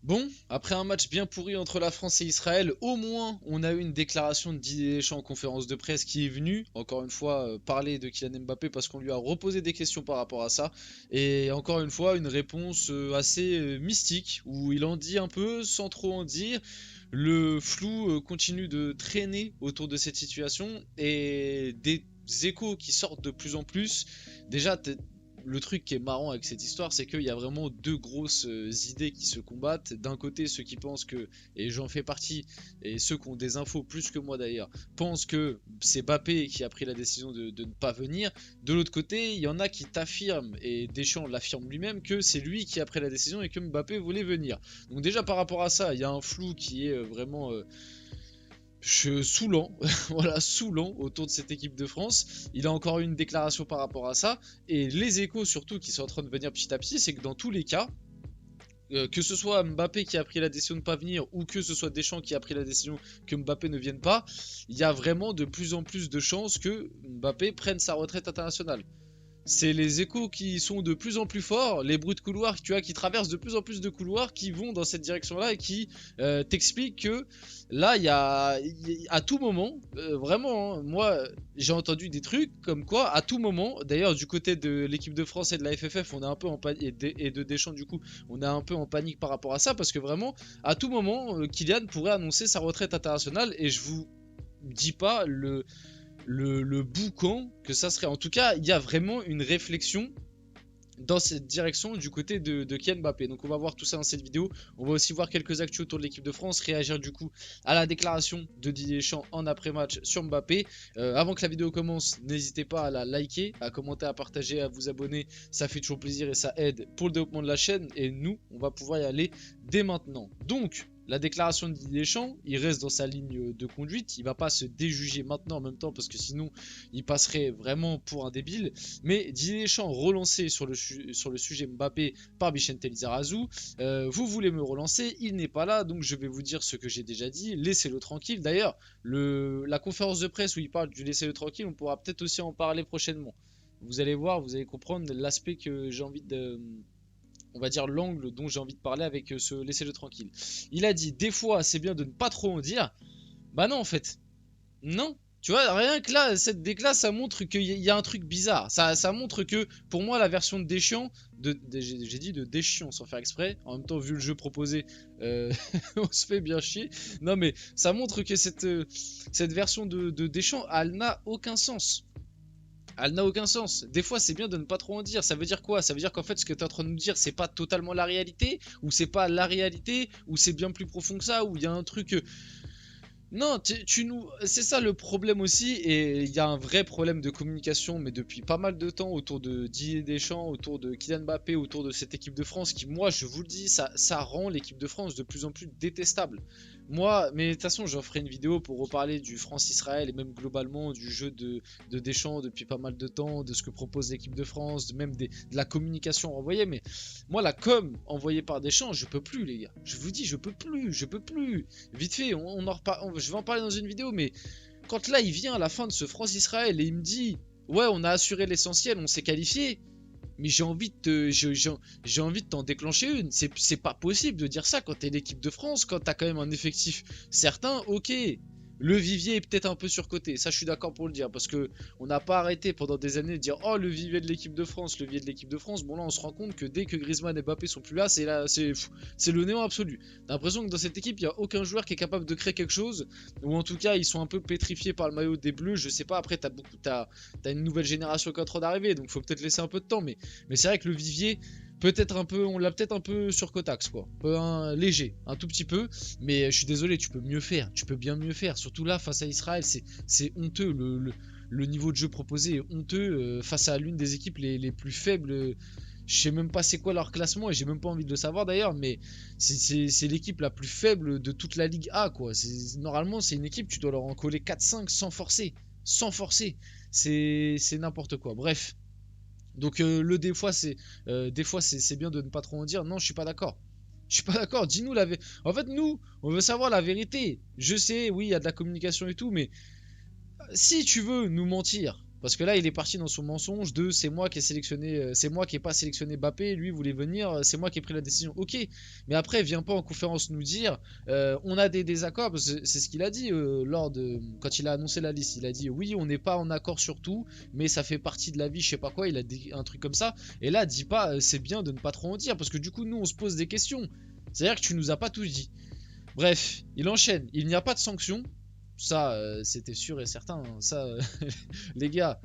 Bon, après un match bien pourri entre la France et Israël, au moins on a eu une déclaration de Didier Deschamps en conférence de presse qui est venu, encore une fois, parler de Kylian Mbappé parce qu'on lui a reposé des questions par rapport à ça. Et encore une fois, une réponse assez mystique, où il en dit un peu sans trop en dire. Le flou continue de traîner autour de cette situation et des échos qui sortent de plus en plus. Déjà, le truc qui est marrant avec cette histoire, c'est qu'il y a vraiment deux grosses idées qui se combattent. D'un côté, ceux qui pensent que, et j'en fais partie, et ceux qui ont des infos plus que moi d'ailleurs, pensent que c'est Mbappé qui a pris la décision de ne pas venir. De l'autre côté, il y en a qui t'affirment, et Deschamps l'affirme lui-même, que c'est lui qui a pris la décision et que Mbappé voulait venir. Donc déjà par rapport à ça, il y a un flou qui est vraiment saoulant, voilà, saoulant autour de cette équipe de France. Il a encore eu une déclaration par rapport à ça. Et les échos surtout qui sont en train de venir petit à petit, c'est que dans tous les cas, que ce soit Mbappé qui a pris la décision de ne pas venir ou que ce soit Deschamps qui a pris la décision que Mbappé ne vienne pas, il y a vraiment de plus en plus de chances que Mbappé prenne sa retraite internationale. C'est les échos qui sont de plus en plus forts, les bruits de couloir, tu vois, qui traversent de plus en plus de couloirs, qui vont dans cette direction-là et qui t'expliquent que là, à tout moment, vraiment, hein, moi, j'ai entendu des trucs comme quoi, à tout moment, d'ailleurs, du côté de l'équipe de France et de la FFF, on est un peu en panique, et de Deschamps, du coup, on est un peu en panique par rapport à ça, parce que vraiment, à tout moment, Kylian pourrait annoncer sa retraite internationale, et je vous dis pas le boucan que ça serait. En tout cas, il y a vraiment une réflexion dans cette direction du côté de Kylian Mbappé. Donc on va voir tout ça dans cette vidéo. On va aussi voir quelques actus autour de l'équipe de France, réagir du coup à la déclaration de Didier Deschamps en après-match sur Mbappé. Avant que la vidéo commence, n'hésitez pas à la liker, à commenter, à partager, à vous abonner. Ça fait toujours plaisir et ça aide pour le développement de la chaîne. Et nous, on va pouvoir y aller dès maintenant. Donc, la déclaration de Didier Deschamps, il reste dans sa ligne de conduite. Il va pas se déjuger maintenant en même temps parce que sinon, il passerait vraiment pour un débile. Mais Didier Deschamps relancé sur le sujet Mbappé par Vicente Lizarazu. Vous voulez me relancer, il n'est pas là, donc je vais vous dire ce que j'ai déjà dit. Laissez-le tranquille. D'ailleurs, la conférence de presse où il parle du laissez-le tranquille, on pourra peut-être aussi en parler prochainement. Vous allez voir, vous allez comprendre l'aspect que j'ai envie de, on va dire l'angle dont j'ai envie de parler avec ce laissez-le tranquille. Il a dit des fois c'est bien de ne pas trop en dire. Bah non en fait. Non. Tu vois, rien que là, cette décla, ça montre qu'il y a un truc bizarre. Ça montre que, pour moi, la version de Deschamps, j'ai dit de Deschamps sans faire exprès. En même temps, vu le jeu proposé, on se fait bien chier. Non, mais ça montre que cette version de Deschamps, elle n'a aucun sens. Elle n'a aucun sens. Des fois, c'est bien de ne pas trop en dire. Ça veut dire quoi? Ça veut dire qu'en fait, ce que tu es en train de nous dire, c'est pas totalement la réalité, ou c'est pas la réalité, ou c'est bien plus profond que ça, ou il y a un truc non, c'est ça le problème aussi, et il y a un vrai problème de communication, mais depuis pas mal de temps autour de Didier Deschamps, autour de Kylian Mbappé, autour de cette équipe de France, qui, moi, je vous le dis, ça rend l'équipe de France de plus en plus détestable. Moi, mais de toute façon, j'en ferai une vidéo pour reparler du France-Israël et même globalement du jeu de Deschamps depuis pas mal de temps, de ce que propose l'équipe de France, même de la communication envoyée. Mais moi, la com envoyée par Deschamps, je peux plus, les gars. Je vous dis, je peux plus, je peux plus. Vite fait, je vais en parler dans une vidéo, mais quand là il vient à la fin de ce France-Israël et il me dit ouais, on a assuré l'essentiel, on s'est qualifié, mais j'ai envie de t'en déclencher une. C'est pas possible de dire ça quand t'es l'équipe de France, quand t'as quand même un effectif certain, ok. Le vivier est peut-être un peu surcoté, ça je suis d'accord pour le dire, parce que on n'a pas arrêté pendant des années de dire oh le vivier de l'équipe de France, le vivier de l'équipe de France. Bon là on se rend compte que dès que Griezmann et Mbappé sont plus là, c'est le néant absolu. T'as l'impression que dans cette équipe il y a aucun joueur qui est capable de créer quelque chose, ou en tout cas ils sont un peu pétrifiés par le maillot des Bleus. Je sais pas, après t'as une nouvelle génération qui est en train d'arriver, donc faut peut-être laisser un peu de temps, mais c'est vrai que le vivier, peut-être un peu, on l'a peut-être un peu surcotax quoi, léger, un tout petit peu, mais je suis désolé, tu peux mieux faire, tu peux bien mieux faire, surtout là face à Israël, c'est honteux, le niveau de jeu proposé est honteux face à l'une des équipes les plus faibles. Je sais même pas c'est quoi leur classement et j'ai même pas envie de le savoir d'ailleurs, mais c'est l'équipe la plus faible de toute la Ligue A quoi. Normalement c'est une équipe, tu dois leur en coller 4-5 sans forcer, sans forcer. C'est n'importe quoi. Bref. Donc des fois c'est bien de ne pas trop en dire. Non, je suis pas d'accord. Je suis pas d'accord. Dis-nous la vérité. En fait, nous, on veut savoir la vérité. Je sais, oui, il y a de la communication et tout, mais si tu veux nous mentir, Parce que là, il est parti dans son mensonge de c'est moi qui ai sélectionné, c'est moi qui ai pas sélectionné Mbappé, lui voulait venir, c'est moi qui ai pris la décision. Ok, mais après, viens pas en conférence nous dire on a des désaccords, parce que c'est ce qu'il a dit quand il a annoncé la liste. Il a dit oui, on n'est pas en accord sur tout, mais ça fait partie de la vie, je sais pas quoi. Il a dit un truc comme ça. Et là, dis pas c'est bien de ne pas trop en dire, parce que du coup, nous, on se pose des questions. C'est-à-dire que tu nous as pas tout dit. Bref, il enchaîne. Il n'y a pas de sanction. Ça, c'était sûr et certain. Hein. Ça, les gars,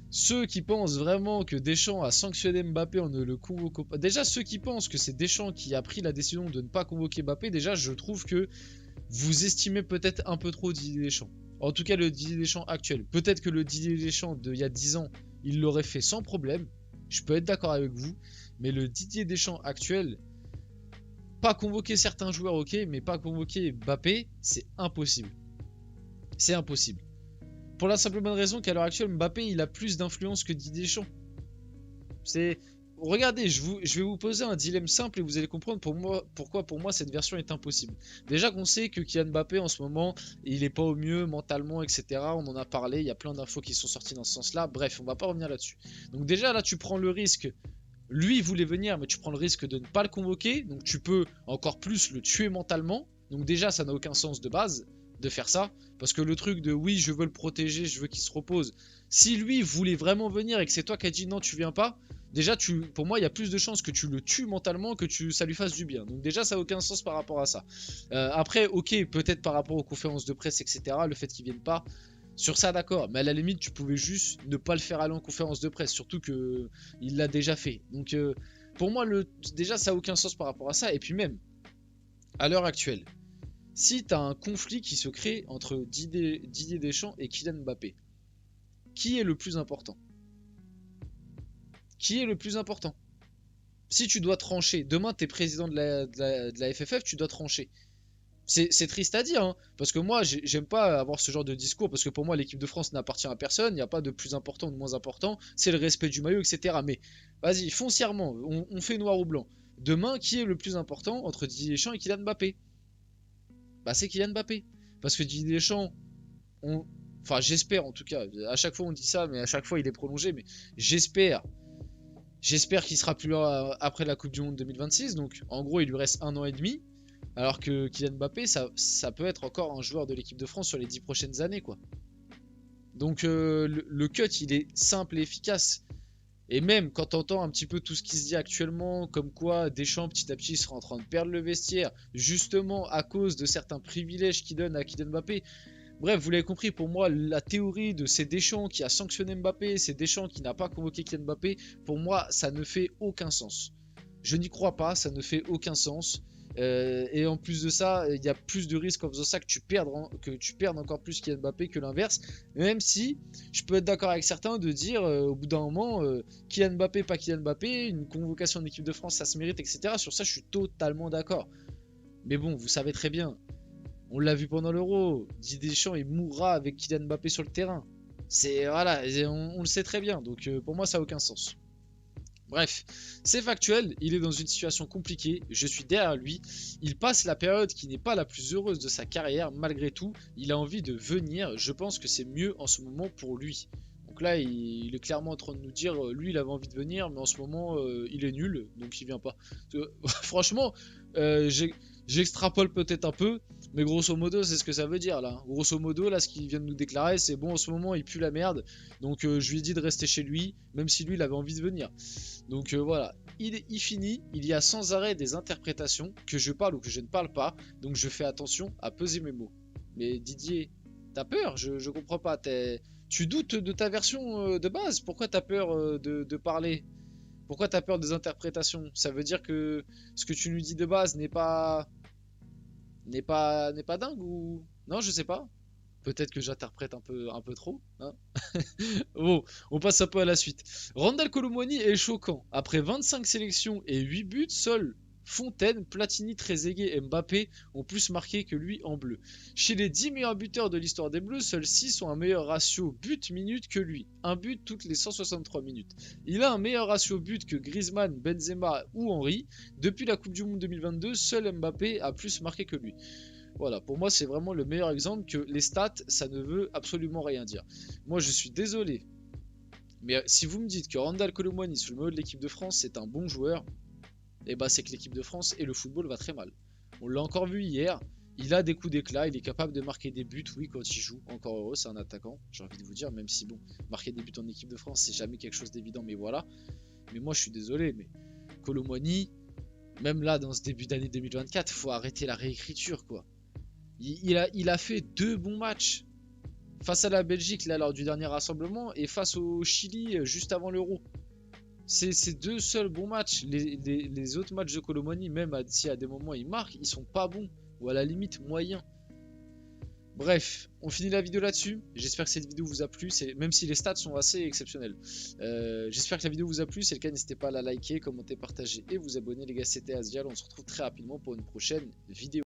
ceux qui pensent vraiment que Deschamps a sanctionné Mbappé en ne le convoquant pas. Déjà, ceux qui pensent que c'est Deschamps qui a pris la décision de ne pas convoquer Mbappé, déjà, je trouve que vous estimez peut-être un peu trop Didier Deschamps. En tout cas, le Didier Deschamps actuel. Peut-être que le Didier Deschamps d'il y a 10 ans, il l'aurait fait sans problème. Je peux être d'accord avec vous. Mais le Didier Deschamps actuel, pas convoquer certains joueurs, ok, mais pas convoquer Mbappé, c'est impossible. C'est impossible. Pour la simple bonne raison qu'à l'heure actuelle, Mbappé, il a plus d'influence que Didier Deschamps. C'est... Regardez, je vais vous poser un dilemme simple et vous allez comprendre pourquoi pour moi cette version est impossible. Déjà qu'on sait que Kylian Mbappé en ce moment, il est pas au mieux mentalement, etc. On en a parlé, il y a plein d'infos qui sont sorties dans ce sens-là. Bref, on va pas revenir là-dessus. Donc déjà là, tu prends le risque. Lui, il voulait venir, mais tu prends le risque de ne pas le convoquer. Donc tu peux encore plus le tuer mentalement. Donc déjà, ça n'a aucun sens de base de faire ça. Parce que le truc de oui, je veux le protéger, je veux qu'il se repose. Si lui voulait vraiment venir et que c'est toi qui as dit non, tu viens pas. Déjà, pour moi, il y a plus de chances que tu le tues mentalement que ça lui fasse du bien. Donc déjà, ça n'a aucun sens par rapport à ça. Après, ok, peut-être par rapport aux conférences de presse, etc., le fait qu'il vienne pas, sur ça, d'accord. Mais à la limite, tu pouvais juste ne pas le faire aller en conférence de presse. Surtout que il l'a déjà fait. Donc pour moi, déjà, ça n'a aucun sens par rapport à ça. Et puis même, à l'heure actuelle, si tu as un conflit qui se crée entre Didier Deschamps et Kylian Mbappé, qui est le plus important? Qui est le plus important? Si tu dois trancher, demain tu es président de la FFF, tu dois trancher. C'est triste à dire, hein, parce que moi j'aime pas avoir ce genre de discours, parce que pour moi l'équipe de France n'appartient à personne, il n'y a pas de plus important ou de moins important, c'est le respect du maillot, etc. Mais vas-y, foncièrement, on fait noir ou blanc. Demain, qui est le plus important entre Didier Deschamps et Kylian Mbappé? Bah c'est Kylian Mbappé. Parce que Didier Deschamps, enfin j'espère en tout cas, à chaque fois on dit ça, mais à chaque fois il est prolongé, mais j'espère qu'il sera plus là après la Coupe du Monde 2026, donc en gros il lui reste 1 an et demi. Alors que Kylian Mbappé, ça peut être encore un joueur de l'équipe de France sur les 10 prochaines années, quoi. Donc le cut, il est simple et efficace. Et même quand t'entends un petit peu tout ce qui se dit actuellement, comme quoi Deschamps petit à petit sera en train de perdre le vestiaire, justement à cause de certains privilèges qu'il donne à Kylian Mbappé. Bref, vous l'avez compris, pour moi, la théorie de c'est Deschamps qui a sanctionné Mbappé, c'est Deschamps qui n'a pas convoqué Kylian Mbappé, pour moi, ça ne fait aucun sens. Je n'y crois pas, ça ne fait aucun sens. Et en plus de ça, il y a plus de risques en faisant ça que tu perdes encore plus Kylian Mbappé que l'inverse. Même si je peux être d'accord avec certains de dire au bout d'un moment, Kylian Mbappé, pas Kylian Mbappé, une convocation en équipe de France, ça se mérite, etc. Sur ça, je suis totalement d'accord. Mais bon, vous savez très bien, on l'a vu pendant l'Euro, Didier Deschamps, il mourra avec Kylian Mbappé sur le terrain. Voilà, on le sait très bien. Donc pour moi, ça n'a aucun sens. Bref, c'est factuel, il est dans une situation compliquée, je suis derrière lui, il passe la période qui n'est pas la plus heureuse de sa carrière, malgré tout, il a envie de venir, je pense que c'est mieux en ce moment pour lui. Donc là, il est clairement en train de nous dire, lui il avait envie de venir, mais en ce moment il est nul, donc il vient pas. Franchement, j'extrapole peut-être un peu, mais grosso modo c'est ce que ça veut dire là. Grosso modo là ce qu'il vient de nous déclarer c'est bon en ce moment il pue la merde, donc je lui ai dit de rester chez lui, même si lui il avait envie de venir. Donc voilà, il finit, il y a sans arrêt des interprétations, que je parle ou que je ne parle pas, donc je fais attention à peser mes mots. Mais Didier, t'as peur? Je comprends pas, tu doutes de ta version de base? Pourquoi t'as peur de parler? Pourquoi t'as peur des interprétations? Ça veut dire que ce que tu nous dis de base n'est pas dingue ou... Non, je sais pas. Peut-être que j'interprète un peu trop, hein. Bon, on passe un peu à la suite. Randal Kolo Muani est choquant. Après 25 sélections et 8 buts, seuls Fontaine, Platini, Trezeguet et Mbappé ont plus marqué que lui en bleu. Chez les 10 meilleurs buteurs de l'histoire des Bleus, seuls 6 ont un meilleur ratio but-minute que lui. Un but toutes les 163 minutes. Il a un meilleur ratio but que Griezmann, Benzema ou Henry. Depuis la Coupe du Monde 2022, seul Mbappé a plus marqué que lui. Voilà, pour moi, c'est vraiment le meilleur exemple que les stats, ça ne veut absolument rien dire. Moi, je suis désolé. Mais si vous me dites que Randal Kolo Muani sous le maillot de l'équipe de France c'est un bon joueur, et bah c'est que l'équipe de France et le football va très mal. On l'a encore vu hier, il a des coups d'éclat, il est capable de marquer des buts, oui, quand il joue. Encore heureux, c'est un attaquant, j'ai envie de vous dire, même si bon, marquer des buts en équipe de France c'est jamais quelque chose d'évident, mais voilà. Mais moi je suis désolé, mais Kolo Muani, même là dans ce début d'année 2024, faut arrêter la réécriture quoi. Il a fait 2 bons matchs face à la Belgique là lors du dernier rassemblement et face au Chili juste avant l'Euro. C'est ces 2 seuls bons matchs. Les autres matchs de Kolo Muani, même si à des moments il marque, ils sont pas bons ou à la limite moyens. Bref, on finit la vidéo là-dessus. J'espère que cette vidéo vous a plu, même si les stats sont assez exceptionnels. J'espère que la vidéo vous a plu. Si c'est le cas, n'hésitez pas à la liker, commenter, partager et vous abonner. Les gars, c'était Asvial. On se retrouve très rapidement pour une prochaine vidéo.